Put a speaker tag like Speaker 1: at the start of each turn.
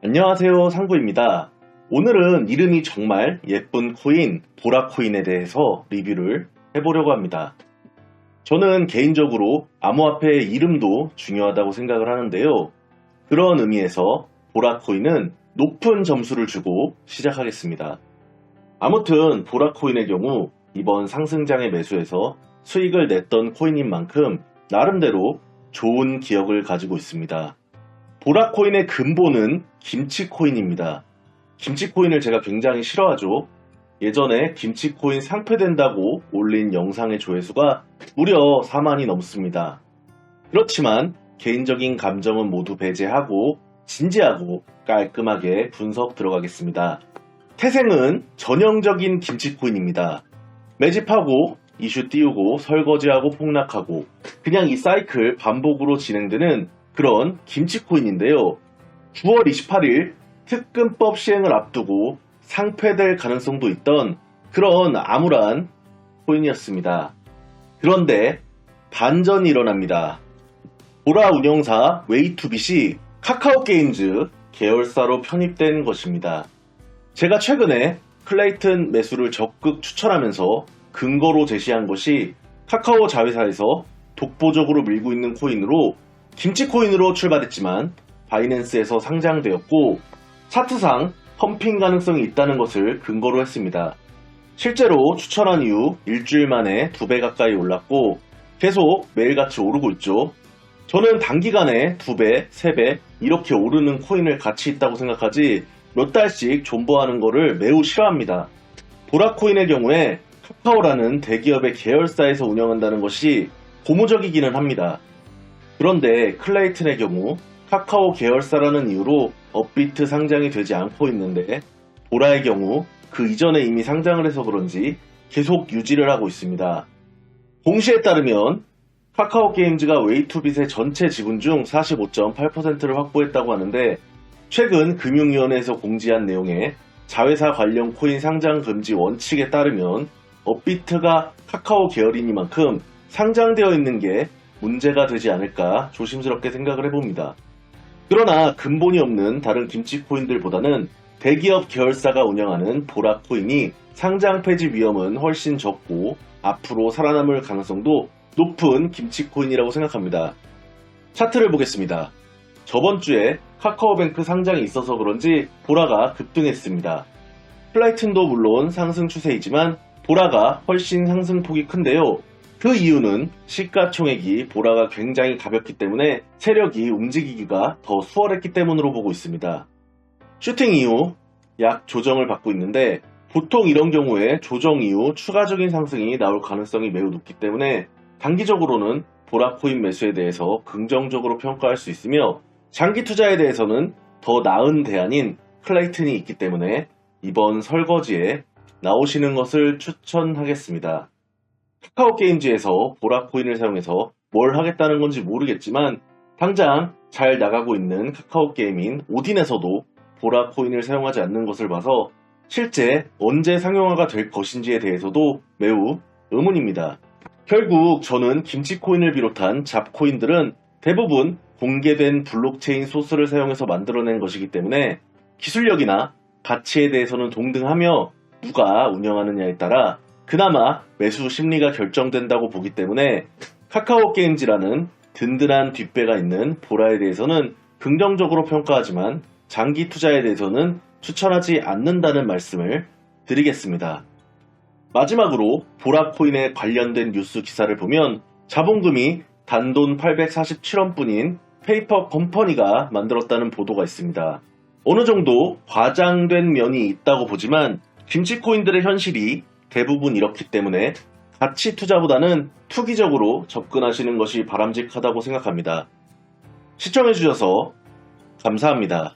Speaker 1: 안녕하세요, 상구입니다. 오늘은 이름이 정말 예쁜 코인 보라코인에 대해서 리뷰를 해보려고 합니다. 저는 개인적으로 암호화폐의 이름도 중요하다고 생각을 하는데요. 그런 의미에서 보라코인은 높은 점수를 주고 시작하겠습니다. 아무튼 보라코인의 경우 이번 상승장의 매수에서 수익을 냈던 코인인 만큼 나름대로 좋은 기억을 가지고 있습니다. 보라코인의 근본은 김치코인입니다. 김치코인을 제가 굉장히 싫어하죠. 예전에 김치코인 상폐된다고 올린 영상의 조회수가 무려 4만이 넘습니다. 그렇지만 개인적인 감정은 모두 배제하고 진지하고 깔끔하게 분석 들어가겠습니다. 태생은 전형적인 김치코인입니다. 매집하고 이슈 띄우고 설거지하고 폭락하고 그냥 이 사이클 반복으로 진행되는 그런 김치코인인데요. 9월 28일 특근법 시행을 앞두고 상폐될 가능성도 있던 그런 암울한 코인이었습니다. 그런데 반전이 일어납니다. 보라 운영사 웨이투빗이 카카오게임즈 계열사로 편입된 것입니다. 제가 최근에 클레이튼 매수를 적극 추천하면서 근거로 제시한 것이 카카오 자회사에서 독보적으로 밀고 있는 코인으로 김치코인으로 출발했지만 바이낸스에서 상장되었고 차트상 펌핑 가능성이 있다는 것을 근거로 했습니다. 실제로 추천한 이후 일주일 만에 2배 가까이 올랐고 계속 매일같이 오르고 있죠. 저는 단기간에 2배, 3배 이렇게 오르는 코인을 가치 있다고 생각하지 몇 달씩 존버하는 거를 매우 싫어합니다. 보라코인의 경우에 카카오라는 대기업의 계열사에서 운영한다는 것이 고무적이기는 합니다. 그런데 클레이튼의 경우 카카오 계열사라는 이유로 업비트 상장이 되지 않고 있는데 보라의 경우 그 이전에 이미 상장을 해서 그런지 계속 유지를 하고 있습니다. 공시에 따르면 카카오 게임즈가 웨이투빗의 전체 지분 중 45.8%를 확보했다고 하는데 최근 금융위원회에서 공지한 내용에 자회사 관련 코인 상장 금지 원칙에 따르면 업비트가 카카오 계열이니만큼 상장되어 있는 게 문제가 되지 않을까 조심스럽게 생각을 해봅니다. 그러나 근본이 없는 다른 김치코인들보다는 대기업 계열사가 운영하는 보라코인이 상장 폐지 위험은 훨씬 적고 앞으로 살아남을 가능성도 높은 김치코인이라고 생각합니다. 차트를 보겠습니다. 저번 주에 카카오뱅크 상장이 있어서 그런지 보라가 급등했습니다. 클레이튼도 물론 상승 추세이지만 보라가 훨씬 상승폭이 큰데요. 그 이유는 시가총액이 보라가 굉장히 가볍기 때문에 세력이 움직이기가 더 수월했기 때문으로 보고 있습니다. 슈팅 이후 약 조정을 받고 있는데 보통 이런 경우에 조정 이후 추가적인 상승이 나올 가능성이 매우 높기 때문에 단기적으로는 보라코인 매수에 대해서 긍정적으로 평가할 수 있으며 장기 투자에 대해서는 더 나은 대안인 클레이튼이 있기 때문에 이번 설거지에 나오시는 것을 추천하겠습니다. 카카오 게임즈에서 보라코인을 사용해서 뭘 하겠다는 건지 모르겠지만 당장 잘 나가고 있는 카카오 게임인 오딘에서도 보라코인을 사용하지 않는 것을 봐서 실제 언제 상용화가 될 것인지에 대해서도 매우 의문입니다. 결국 저는 김치코인을 비롯한 잡코인들은 대부분 공개된 블록체인 소스를 사용해서 만들어낸 것이기 때문에 기술력이나 가치에 대해서는 동등하며 누가 운영하느냐에 따라 그나마 매수 심리가 결정된다고 보기 때문에 카카오 게임즈라는 든든한 뒷배가 있는 보라에 대해서는 긍정적으로 평가하지만 장기 투자에 대해서는 추천하지 않는다는 말씀을 드리겠습니다. 마지막으로 보라코인에 관련된 뉴스 기사를 보면 자본금이 단돈 847원 뿐인 페이퍼 컴퍼니가 만들었다는 보도가 있습니다. 어느 정도 과장된 면이 있다고 보지만 김치코인들의 현실이 대부분 이렇기 때문에 가치 투자보다는 투기적으로 접근하시는 것이 바람직하다고 생각합니다. 시청해주셔서 감사합니다.